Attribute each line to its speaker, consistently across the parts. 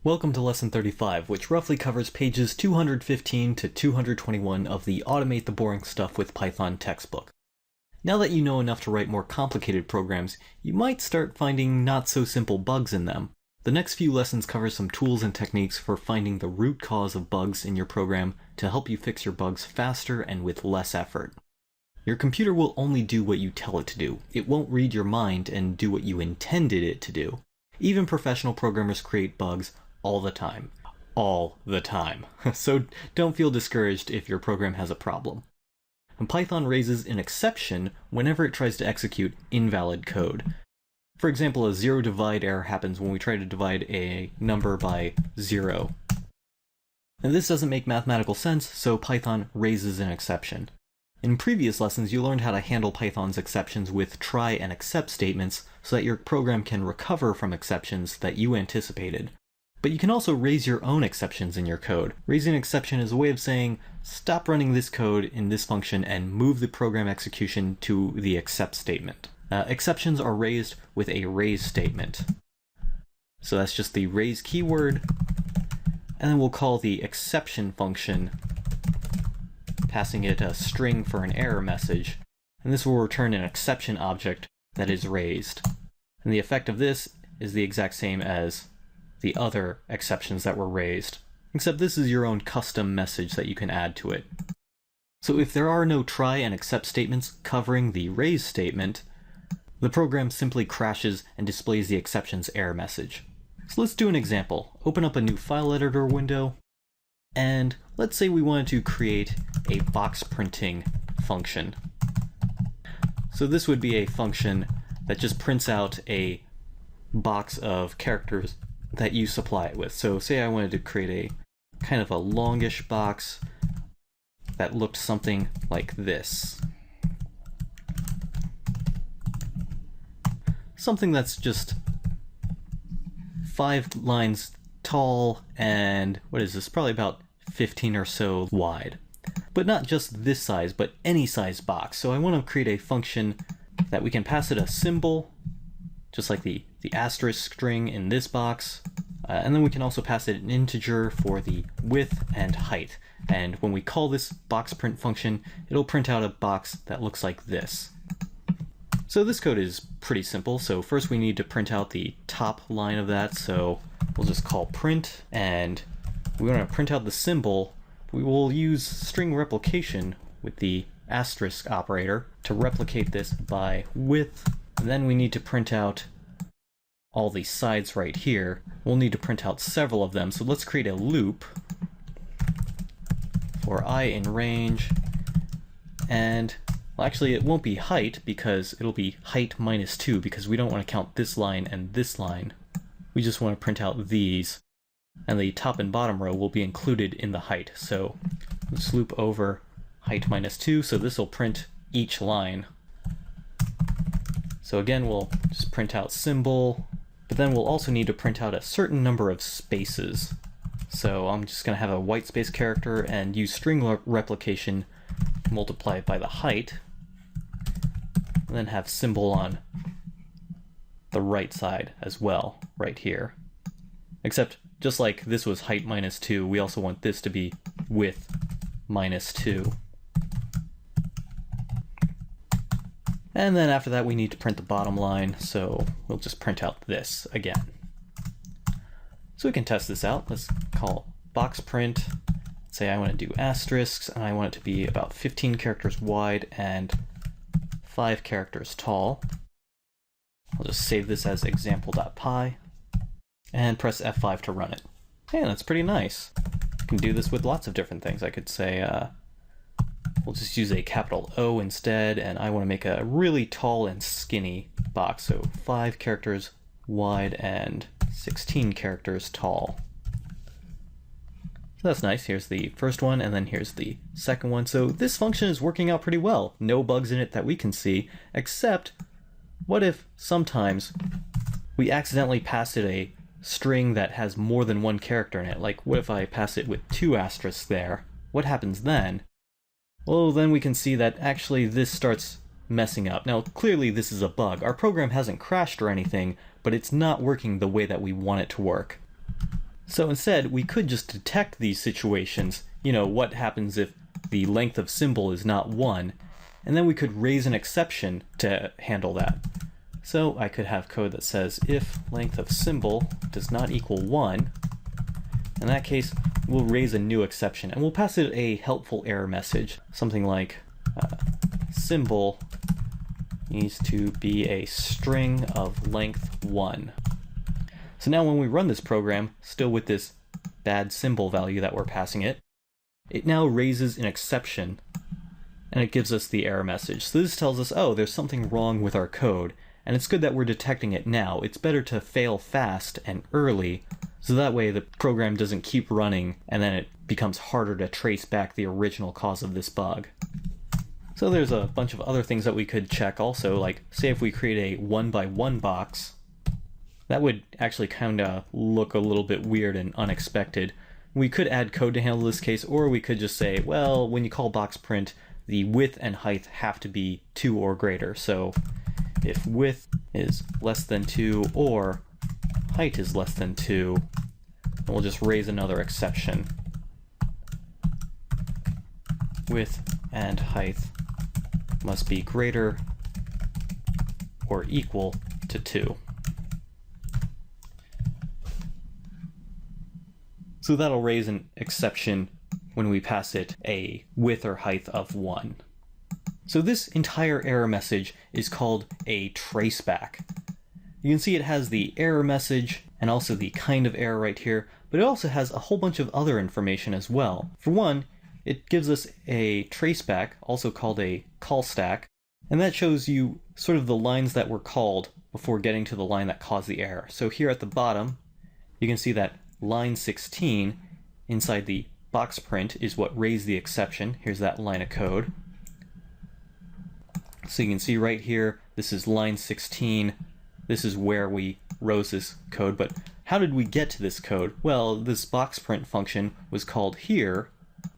Speaker 1: Welcome to Lesson 35, which roughly covers pages 215 to 221 of the Automate the Boring Stuff with Python textbook. Now that you know enough to write more complicated programs, you might start finding not-so-simple bugs in them. The next few lessons cover some tools and techniques for finding the root cause of bugs in your program to help you fix your bugs faster and with less effort. Your computer will only do what you tell it to do. It won't read your mind and do what you intended it to do. Even professional programmers create bugs all the time. All the time. So don't feel discouraged if your program has a problem. And Python raises an exception whenever it tries to execute invalid code. For example, a zero divide error happens when we try to divide a number by 0. And this doesn't make mathematical sense, so Python raises an exception. In previous lessons, you learned how to handle Python's exceptions with try and except statements so that your program can recover from exceptions that you anticipated. But you can also raise your own exceptions in your code. Raising an exception is a way of saying, stop running this code in this function and move the program execution to the except statement. Exceptions are raised with a raise statement. So that's just the raise keyword, and then we'll call the exception function, passing it a string for an error message, and this will return an exception object that is raised. And the effect of this is the exact same as the other exceptions that were raised, except this is your own custom message that you can add to it. So if there are no try and except statements covering the raise statement, the program simply crashes and displays the exceptions error message. So let's do an example. Open up a new file editor window, and let's say we wanted to create a box printing function. So this would be a function that just prints out a box of characters that you supply it with. So say I wanted to create a kind of a longish box that looked something like this. Something that's just 5 lines tall and, what is this, probably about 15 or so wide. But not just this size, but any size box. So I want to create a function that we can pass it a symbol, just like the asterisk string in this box, and then we can also pass it an integer for the width and height. And when we call this box print function, it'll print out a box that looks like this. So this code is pretty simple. So first we need to print out the top line of that, so we'll just call print, and we want to print out the symbol. We will use string replication with the asterisk operator to replicate this by width. And then we need to print out all the sides right here. We'll need to print out several of them, so let's create a loop for I in range, and well, actually it won't be height because it'll be height minus 2 because we don't want to count this line and this line. We just want to print out these, and the top and bottom row will be included in the height. So let's loop over height minus 2, so this will print each line. So again, we'll just print out symbol, but then we'll also need to print out a certain number of spaces. So I'm just going to have a white space character and use string replication, multiply it by the height, and then have symbol on the right side as well, right here. Except just like this was height minus 2, we also want this to be width minus 2. And then after that we need to print the bottom line, so we'll just print out this again. So we can test this out. Let's call box print. Say I want to do asterisks, and I want it to be about 15 characters wide and 5 characters tall. I'll just save this as example.py and press F5 to run it. And that's pretty nice. I can do this with lots of different things. I could say, we'll just use a capital O instead, and I want to make a really tall and skinny box, so 5 characters wide and 16 characters tall. So that's nice. Here's the first one, and then here's the second one. So this function is working out pretty well. No bugs in it that we can see, except what if sometimes we accidentally pass it a string that has more than one character in it? Like, what if I pass it with 2 asterisks there? What happens then? Well, then we can see that actually this starts messing up. Now, clearly this is a bug. Our program hasn't crashed or anything, but it's not working the way that we want it to work. So instead, we could just detect these situations. You know, what happens if the length of symbol is not 1, and then we could raise an exception to handle that. So I could have code that says if length of symbol does not equal 1, in that case, we'll raise a new exception, and we'll pass it a helpful error message, something like symbol needs to be a string of length 1. So now when we run this program, still with this bad symbol value that we're passing it, it now raises an exception, and it gives us the error message. So this tells us, oh, there's something wrong with our code, and it's good that we're detecting it now. It's better to fail fast and early, so that way the program doesn't keep running, and then it becomes harder to trace back the original cause of this bug. So there's a bunch of other things that we could check also, like say if we create a 1x1 box, that would actually kind of look a little bit weird and unexpected. We could add code to handle this case, or we could just say, well, when you call box print, the width and height have to be 2 or greater. So if width is less than 2 or height is less than 2, then we'll just raise another exception. Width and height must be greater or equal to 2. So that'll raise an exception when we pass it a width or height of 1. So this entire error message is called a traceback. You can see it has the error message and also the kind of error right here, but it also has a whole bunch of other information as well. For one, it gives us a traceback, also called a call stack, and that shows you sort of the lines that were called before getting to the line that caused the error. So here at the bottom, you can see that line 16 inside the box print is what raised the exception. Here's that line of code. So you can see right here, this is line 16. This is where we wrote this code, but how did we get to this code? Well, this box print function was called here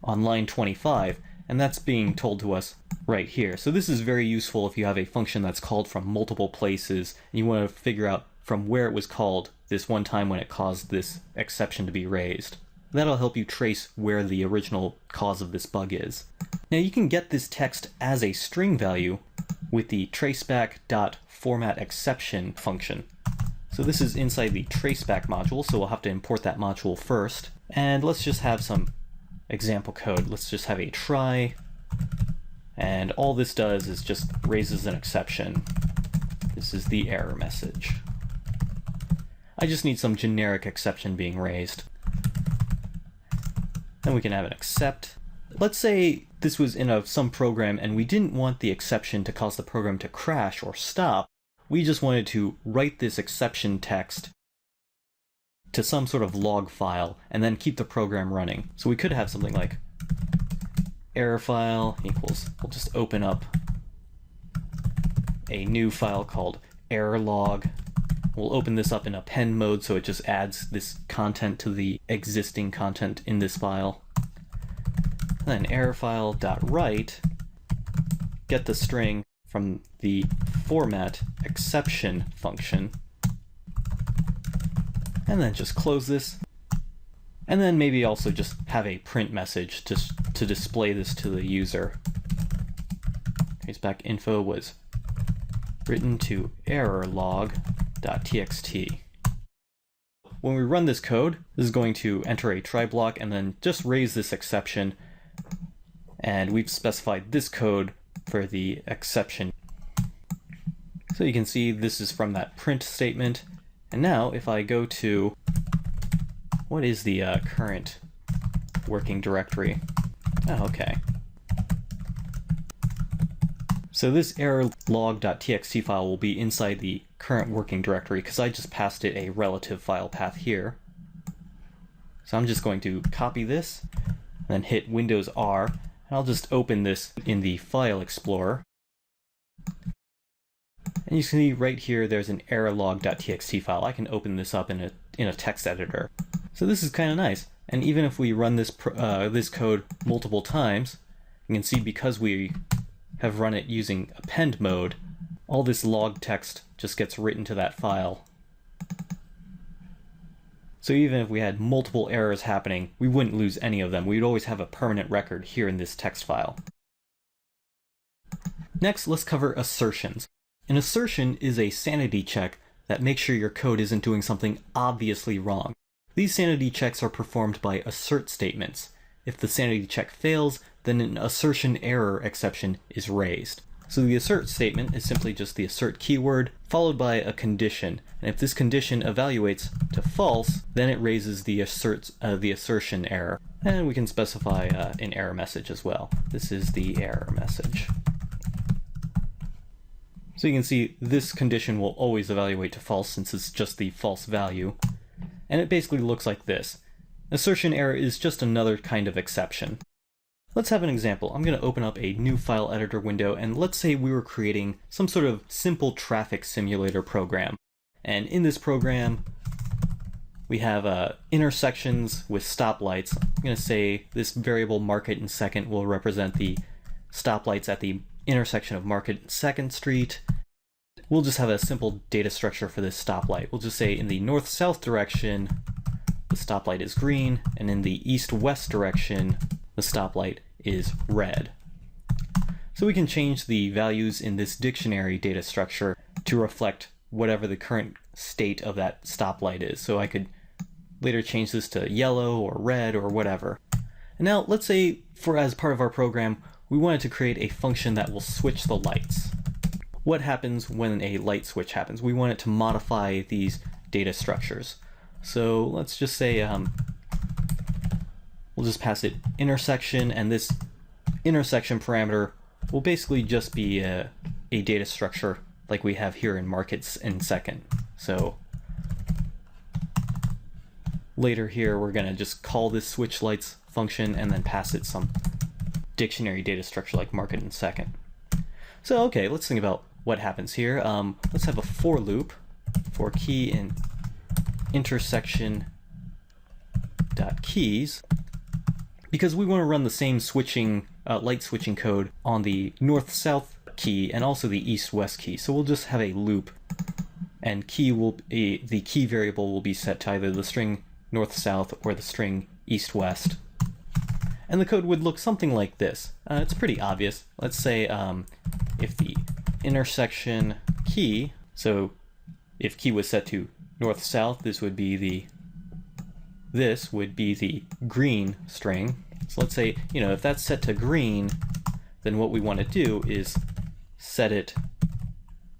Speaker 1: on line 25, and that's being told to us right here. So this is very useful if you have a function that's called from multiple places, and you want to figure out from where it was called this one time when it caused this exception to be raised. That'll help you trace where the original cause of this bug is. Now you can get this text as a string value with the traceback.formatException function. So this is inside the traceback module, so we'll have to import that module first. And let's just have some example code. Let's just have a try, and all this does is just raises an exception. This is the error message. I just need some generic exception being raised. Then we can have an except. Let's say this was in some program and we didn't want the exception to cause the program to crash or stop. We just wanted to write this exception text to some sort of log file and then keep the program running. So we could have something like error file equals, we'll just open up a new file called error log. We'll open this up in append mode, so it just adds this content to the existing content in this file. And then error file.write, get the string from the format exception function, and then just close this. And then maybe also just have a print message just to display this to the user. Traceback info was written to error log.txt. When we run this code, this is going to enter a try block and then just raise this exception. And we've specified this code for the exception. So you can see this is from that print statement. And now if I go to, what is the current working directory? Oh, okay. So this error log.txt file will be inside the current working directory because I just passed it a relative file path here. So I'm just going to copy this, and then hit Windows R, and I'll just open this in the File Explorer. And you see right here there's an error log.txt file. I can open this up in a text editor. So this is kind of nice. And even if we run this this code multiple times, you can see because we have run it using append mode, all this log text just gets written to that file. So even if we had multiple errors happening, we wouldn't lose any of them. We'd always have a permanent record here in this text file. Next, let's cover assertions. An assertion is a sanity check that makes sure your code isn't doing something obviously wrong. These sanity checks are performed by assert statements. If the sanity check fails, then an assertion error exception is raised. So the assert statement is simply just the assert keyword followed by a condition. And if this condition evaluates to false, then it raises the assertion error. And we can specify an error message as well. This is the error message. So you can see this condition will always evaluate to false since it's just the false value. And it basically looks like this. Assertion error is just another kind of exception. Let's have an example. I'm going to open up a new file editor window, and let's say we were creating some sort of simple traffic simulator program. And in this program, we have intersections with stoplights. I'm going to say this variable Market in Second will represent the stoplights at the intersection of Market and 2nd Street. We'll just have a simple data structure for this stoplight. We'll just say in the north-south direction, the stoplight is green, and in the east-west direction, the stoplight is red. So we can change the values in this dictionary data structure to reflect whatever the current state of that stoplight is. So I could later change this to yellow or red or whatever. And now let's say as part of our program, we wanted to create a function that will switch the lights. What happens when a light switch happens? We want it to modify these data structures. So let's just say we'll just pass it intersection, and this intersection parameter will basically just be a data structure like we have here in Markets in Second. So later here we're going to just call this switch lights function and then pass it some dictionary data structure like Market in Second. So okay, let's think about what happens here. Let's have a for loop for key in intersection dot keys, because we want to run the same switching light switching code on the north-south key and also the east-west key. So we'll just have a loop, and the key variable will be set to either the string north-south or the string east-west. And the code would look something like this. It's pretty obvious. Let's say if the intersection key, so if key was set to north-south, this would be the green string. So let's say, if that's set to green, then what we want to do is set it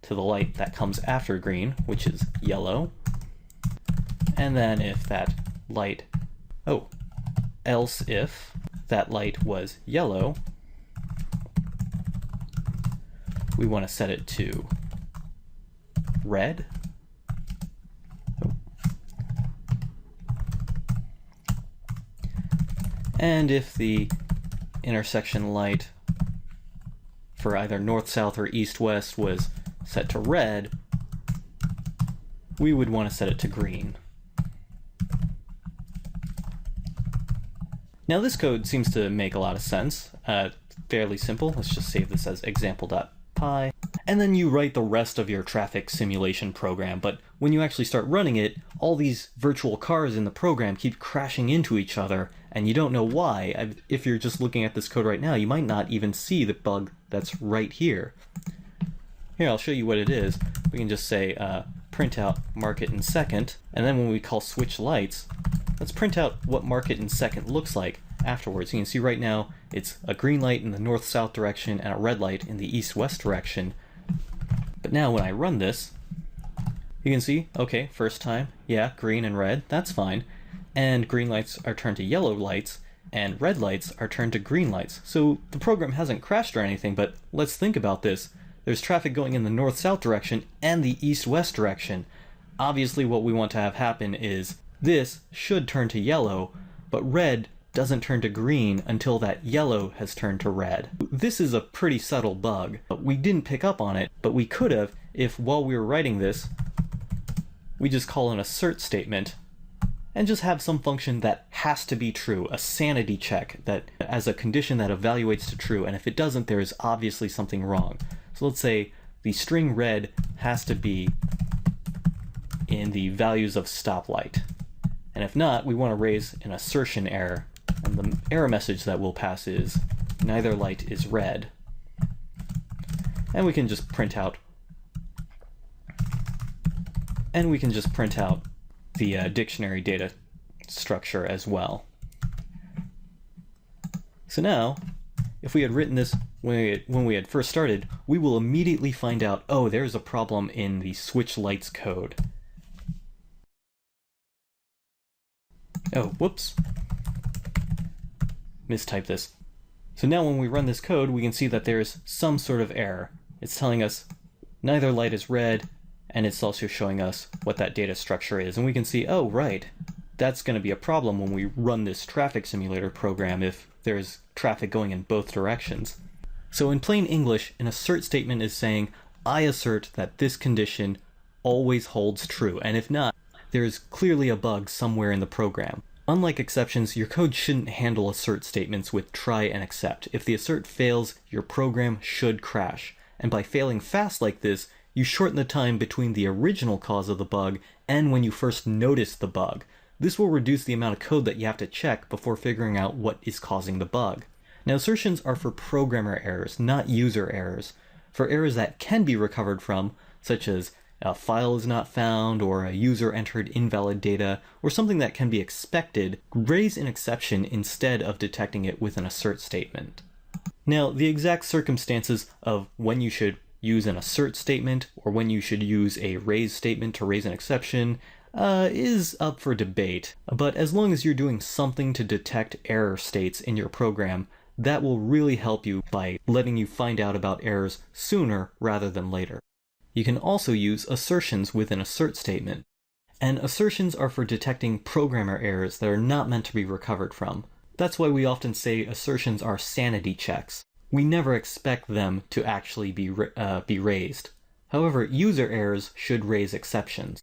Speaker 1: to the light that comes after green, which is yellow. And then if that light, else if that light was yellow, we want to set it to red. And if the intersection light for either north-south or east-west was set to red, we would want to set it to green. Now this code seems to make a lot of sense. Fairly simple. Let's just save this as example.py. And then you write the rest of your traffic simulation program, but when you actually start running it, all these virtual cars in the program keep crashing into each other, and you don't know why. If you're just looking at this code right now, you might not even see the bug that's right here. Here, I'll show you what it is. We can just say print out Market in Second, and then when we call switch lights, let's print out what Market in Second looks like afterwards. You can see right now it's a green light in the north-south direction and a red light in the east-west direction. But now when I run this, you can see, okay, first time, yeah, green and red, that's fine. And green lights are turned to yellow lights, and red lights are turned to green lights. So the program hasn't crashed or anything, but let's think about this. There's traffic going in the north-south direction and the east-west direction. Obviously what we want to have happen is this should turn to yellow, but red doesn't turn to green until that yellow has turned to red. This is a pretty subtle bug. We didn't pick up on it, but we could have if while we were writing this, we just call an assert statement and just have some function that has to be true, a sanity check that as a condition that evaluates to true, and if it doesn't, there is obviously something wrong. So let's say the string red has to be in the values of stoplight. And if not, we want to raise an assertion error. And the error message that we'll pass is neither light is red. And we can just print out the dictionary data structure as well. So now, if we had written this when we had first started, we will immediately find out, oh, there's a problem in the switch lights code. Oh, whoops. Mistyped this. So now when we run this code, we can see that there's some sort of error. It's telling us neither light is red, and it's also showing us what that data structure is. And we can see, oh, right, that's going to be a problem when we run this traffic simulator program if there's traffic going in both directions. So in plain English, an assert statement is saying, I assert that this condition always holds true, and if not, there is clearly a bug somewhere in the program. Unlike exceptions, your code shouldn't handle assert statements with try and except. If the assert fails, your program should crash. And by failing fast like this, you shorten the time between the original cause of the bug and when you first notice the bug. This will reduce the amount of code that you have to check before figuring out what is causing the bug. Now, assertions are for programmer errors, not user errors. For errors that can be recovered from, such as a file is not found, or a user entered invalid data, or something that can be expected, raise an exception instead of detecting it with an assert statement. Now, the exact circumstances of when you should use an assert statement or when you should use a raise statement to raise an exception is up for debate, but as long as you're doing something to detect error states in your program, that will really help you by letting you find out about errors sooner rather than later. You can also use assertions with an assert statement. And assertions are for detecting programmer errors that are not meant to be recovered from. That's why we often say assertions are sanity checks. We never expect them to actually be raised. However, user errors should raise exceptions.